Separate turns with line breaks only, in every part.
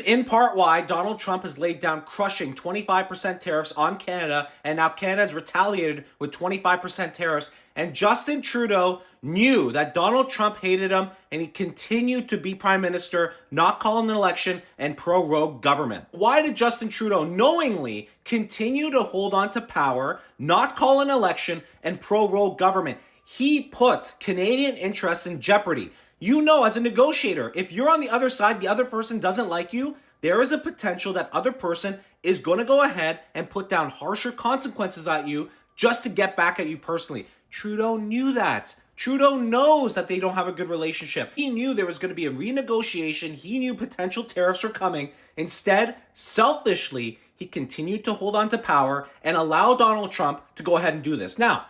in part why Donald Trump has laid down crushing 25% tariffs on Canada, and now Canada has retaliated with 25% tariffs. And Justin Trudeau knew that Donald Trump hated him, and he continued to be prime minister, not calling an election, and pro-rogue government. Why did Justin Trudeau knowingly continue to hold on to power, not call an election, and pro-rogue government? He put Canadian interests in jeopardy. You know, as a negotiator, if you're on the other side, the other person doesn't like you, there is a potential that other person is going to go ahead and put down harsher consequences at you just to get back at you personally. Trudeau knew that. Trudeau knows that they don't have a good relationship. He knew there was going to be a renegotiation. He knew potential tariffs were coming. Instead, selfishly, he continued to hold on to power and allow Donald Trump to go ahead and do this. Now,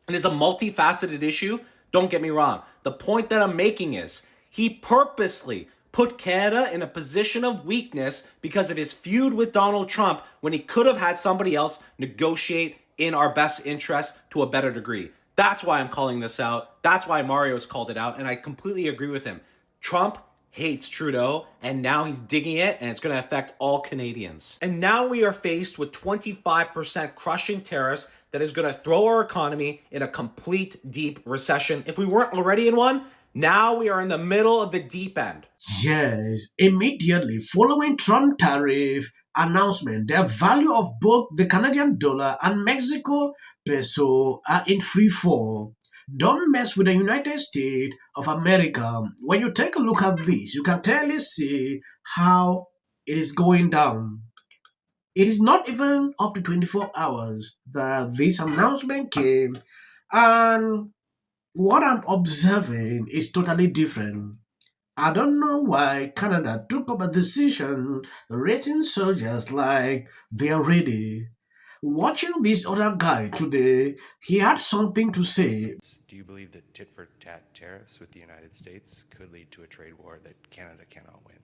it is a multifaceted issue. Don't get me wrong. The point that I'm making is he purposely put Canada in a position of weakness because of his feud with Donald Trump when he could have had somebody else negotiate in our best interest to a better degree. That's why I'm calling this out. That's why Mario's called it out, and I completely agree with him. Trump hates Trudeau, and now he's digging it, and it's going to affect all Canadians. And now we are faced with 25% crushing tariffs that is going to throw our economy in a complete deep recession. If we weren't already in one, now we are in the middle of the deep end.
Yes, immediately following Trump tariff announcement, the value of both the Canadian dollar and Mexico peso are in free fall. Don't mess with the United States of America. When you take a look at this, you can clearly see how it is going down. It is not even up to 24 hours that this announcement came, and what I'm observing is totally different. I don't know why Canada took up a decision rating soldiers like they are ready. Watching this other guy today, he had something to say.
Do you believe that tit-for-tat tariffs with the United States could lead to a trade war that Canada cannot win?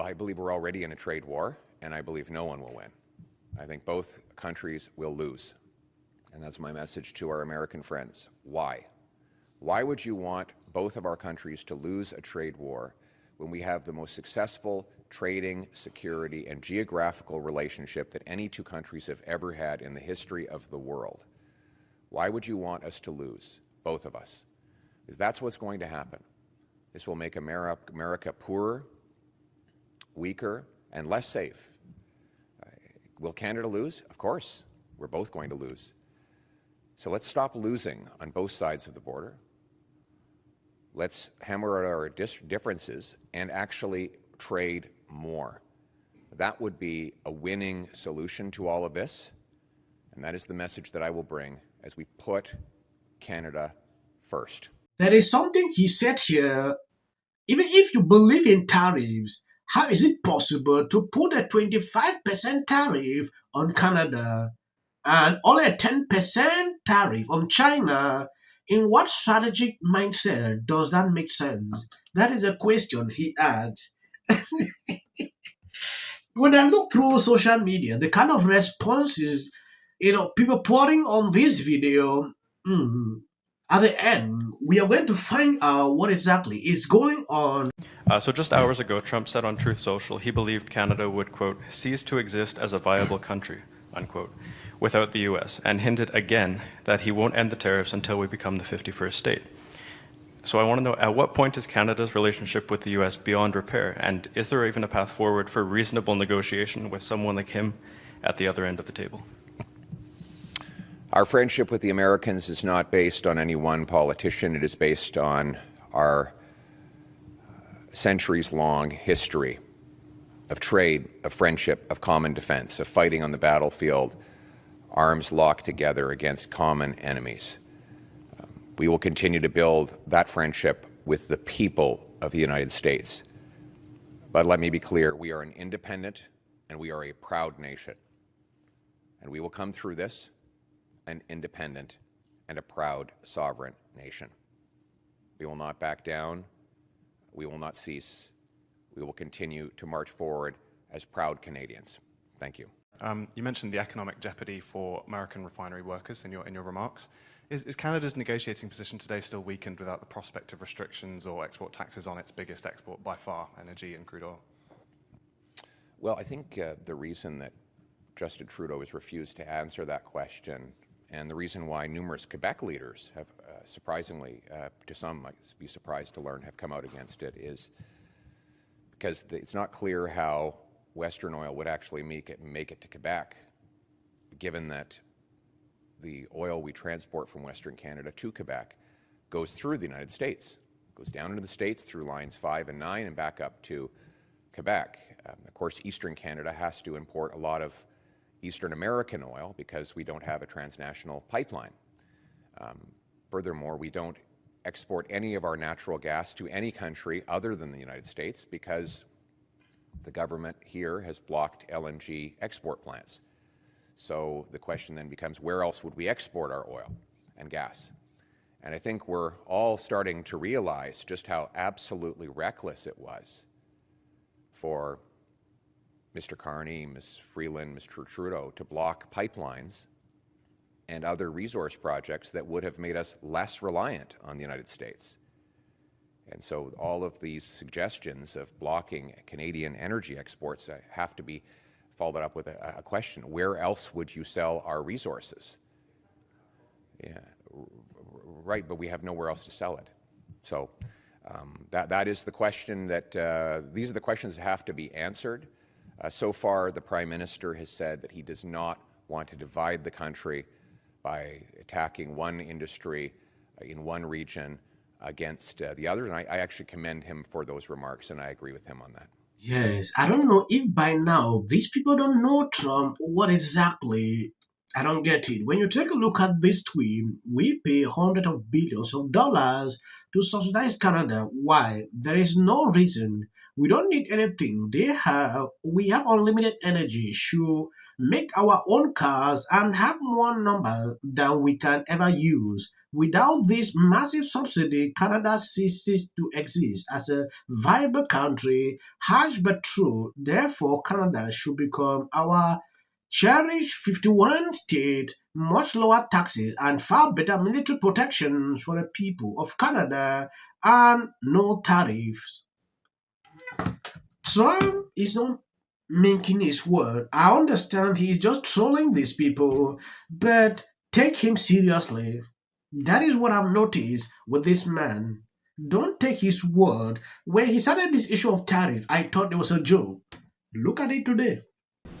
I believe we're already in a trade war, and I believe no one will win. I think both countries will lose. And that's my message to our American friends. Why? Why would you want both of our countries to lose a trade war when we have the most successful trading, security, and geographical relationship that any two countries have ever had in the history of the world? Why would you want us to lose, both of us? Because that's what's going to happen. This will make America poorer, weaker, and less safe. Will Canada lose? Of course. We're both going to lose. So let's stop losing on both sides of the border. Let's hammer out our differences and actually trade more. That would be a winning solution to all of this, and that is the message that I will bring as we put Canada first.
There is something he said here. Even if you believe in tariffs, how is it possible to put a 25% tariff on Canada and only a 10% tariff on China? In what strategic mindset does that make sense? That is a question he asked. When I look through social media, the kind of responses, people pouring on this video, at the end, we are going to find out what exactly is going on.
So just hours ago, Trump said on Truth Social he believed Canada would, quote, cease to exist as a viable country, unquote, without the U.S., and hinted again that he won't end the tariffs until we become the 51st state. So I want to know, at what point is Canada's relationship with the U.S. beyond repair, and is there even a path forward for reasonable negotiation with someone like him at the other end of the table?
Our friendship with the Americans is not based on any one politician. It is based on our centuries-long history of trade, of friendship, of common defense, of fighting on the battlefield, arms locked together against common enemies. We will continue to build that friendship with the people of the United States. But let me be clear, we are an independent and we are a proud nation. And we will come through this an independent and a proud sovereign nation. We will not back down. We will not cease. We will continue to march forward as proud Canadians. Thank you.
You mentioned the economic jeopardy for American refinery workers in your remarks. Is Canada's negotiating position today still weakened without the prospect of restrictions or export taxes on its biggest export by far, energy and crude oil?
Well, I think the reason that Justin Trudeau has refused to answer that question, and the reason why numerous Quebec leaders have, surprisingly, to some might be surprised to learn, have come out against it, is because it's not clear how Western oil would actually make it to Quebec, given that the oil we transport from Western Canada to Quebec goes through the United States, goes down into the States through lines 5 and 9 and back up to Quebec. Of course, Eastern Canada has to import a lot of Eastern American oil because we don't have a transnational pipeline. Furthermore, we don't export any of our natural gas to any country other than the United States because the government here has blocked LNG export plants. So the question then becomes, where else would we export our oil and gas? And I think we're all starting to realize just how absolutely reckless it was for Mr. Carney, Ms. Freeland, Mr. Trudeau to block pipelines and other resource projects that would have made us less reliant on the United States. And so all of these suggestions of blocking Canadian energy exports have to be followed up with a question: where else would you sell our resources? Yeah, right, but we have nowhere else to sell it. So that is the question that, these are the questions that have to be answered. So far, the Prime Minister has said that he does not want to divide the country by attacking one industry in one region against the other, and I actually commend him for those remarks, and I agree with him on that.
Yes, I don't know if by now these people don't know Trump. What exactly? I don't get it. When you take a look at this tweet, we pay hundreds of billions of dollars to subsidize Canada. Why? There is no reason. We don't need anything. We have unlimited energy. Should make our own cars and have more number than we can ever use. Without this massive subsidy, Canada ceases to exist as a viable country. Harsh but true. Therefore, Canada should become our cherished 51 state, much lower taxes, and far better military protections for the people of Canada, and no tariffs. Trump is not making his word. I understand he's just trolling these people, but take him seriously. That is what I've noticed with this man. Don't take his word. When he started this issue of tariff, I thought it was a joke. Look at it today.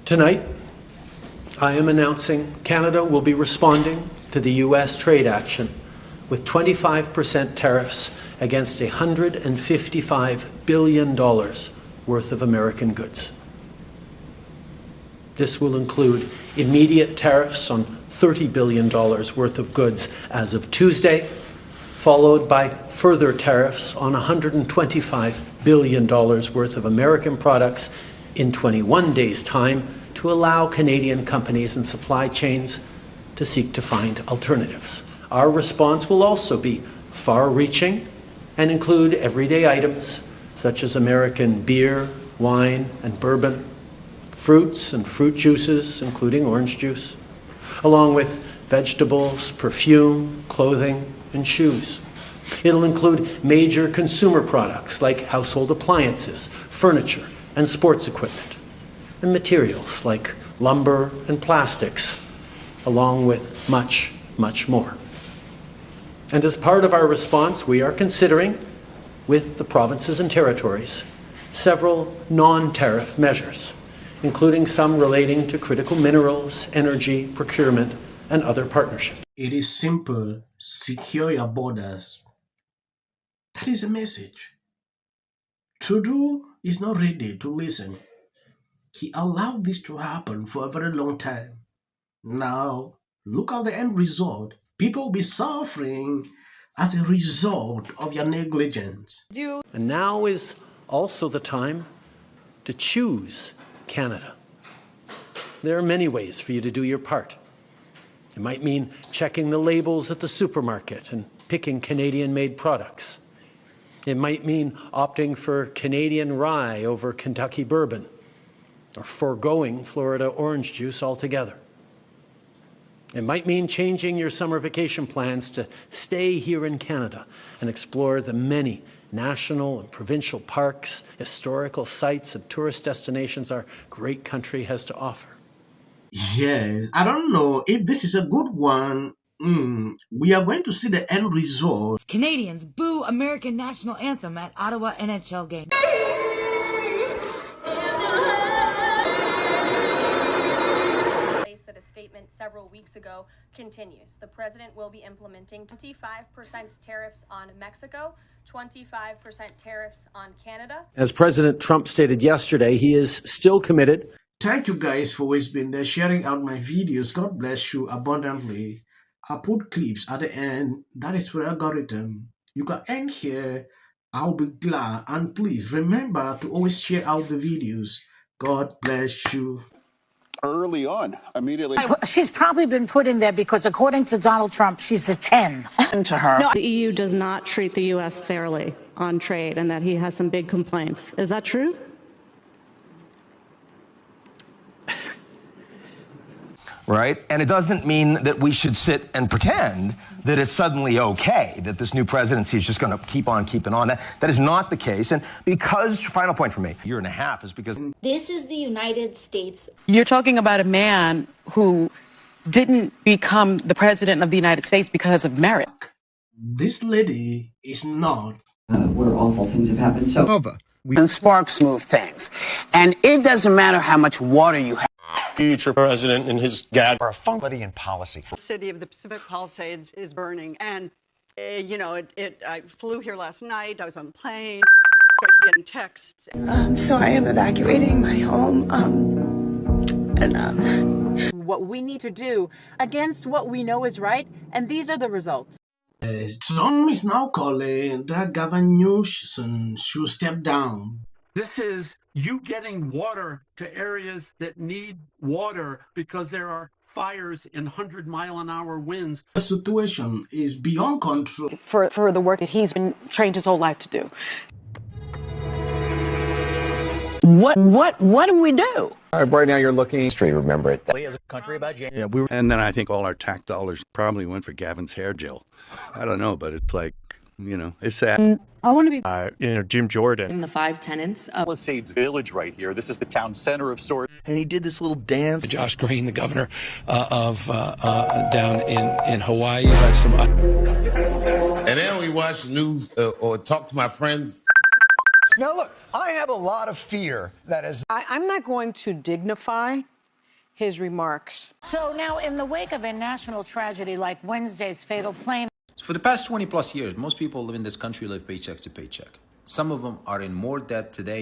Tonight, I am announcing Canada will be responding to the U.S. trade action with 25% tariffs against $155 billion worth of American goods. This will include immediate tariffs on $30 billion worth of goods as of Tuesday, followed by further tariffs on $125 billion worth of American products in 21 days' time to allow Canadian companies and supply chains to seek to find alternatives. Our response will also be far-reaching and include everyday items such as American beer, wine, and bourbon, fruits and fruit juices, including orange juice, along with vegetables, perfume, clothing, and shoes. It'll include major consumer products like household appliances, furniture, and sports equipment, and materials like lumber and plastics, along with much, much more. And as part of our response, we are considering, with the provinces and territories, several non-tariff measures, including some relating to critical minerals, energy, procurement, and other partnerships.
It is simple. Secure your borders. That is the message. Trudeau is not ready to listen. He allowed this to happen for a very long time. Now, look at the end result. People will be suffering as a result of your negligence.
And now is also the time to choose Canada. There are many ways for you to do your part. It might mean checking the labels at the supermarket and picking Canadian-made products. It might mean opting for Canadian rye over Kentucky bourbon, or foregoing Florida orange juice altogether. It might mean changing your summer vacation plans to stay here in Canada and explore the many national and provincial parks, historical sites, and tourist destinations our great country has to offer.
Yes, I don't know if this is a good one. We are going to see the end result.
Canadians boo American national anthem at Ottawa NHL game.
Said a statement several weeks ago continues. The president will be implementing 25% tariffs on Mexico, 25% tariffs on Canada.
As President Trump stated yesterday, he is still committed.
Thank you guys for always being there, sharing out my videos. God bless you abundantly. I put clips at the end. That is for the algorithm. You can end here. I'll be glad. And please remember to always share out the videos. God bless you.
Early on, immediately.
She's probably been put in there because, according to Donald Trump, she's a 10 to her.
No, the EU does not treat the U.S. fairly on trade and that he has some big complaints. Is that true?
Right? And it doesn't mean that we should sit and pretend that it's suddenly okay, that this new presidency is just going to keep on keeping on. That is not the case. And because, final point for me, a year and a half is because...
This is the United States.
You're talking about a man who didn't become the president of the United States because of merit.
This lady is not.
Where awful things have happened. So,
And sparks move things. And it doesn't matter how much water you have.
Future president and his gag
are a funky in policy.
The city of the Pacific Palisades is burning, and I flew here last night. I was on a plane, getting texts.
So I am evacuating my home.
What we need to do against what we know is right, and these are the results.
Trump is now calling that Gavin Newsom should step down.
This is you getting water to areas that need water because there are fires in 100-mile-an-hour winds.
The situation is beyond control.
For the work that he's been trained his whole life to do.
What do we do?
right now you're looking straight. Remember it.
As a country about January.
Yeah, and then I think all our tax dollars probably went for Gavin's hair gel. I don't know, but it's like, it's sad.
I want to be,
Jim Jordan.
In the 5 tenants of
Palisades Village right here. This is the town center of sorts.
And he did this little dance.
Josh Green, the governor of down in Hawaii.
And then we watch the news or talk to my friends.
Now, look, I have a lot of fear that is...
I'm not going to dignify his remarks.
So now, in the wake of a national tragedy like Wednesday's fatal plane...
For the past 20 plus years, most people live in this country live paycheck to paycheck. Some of them are in more debt today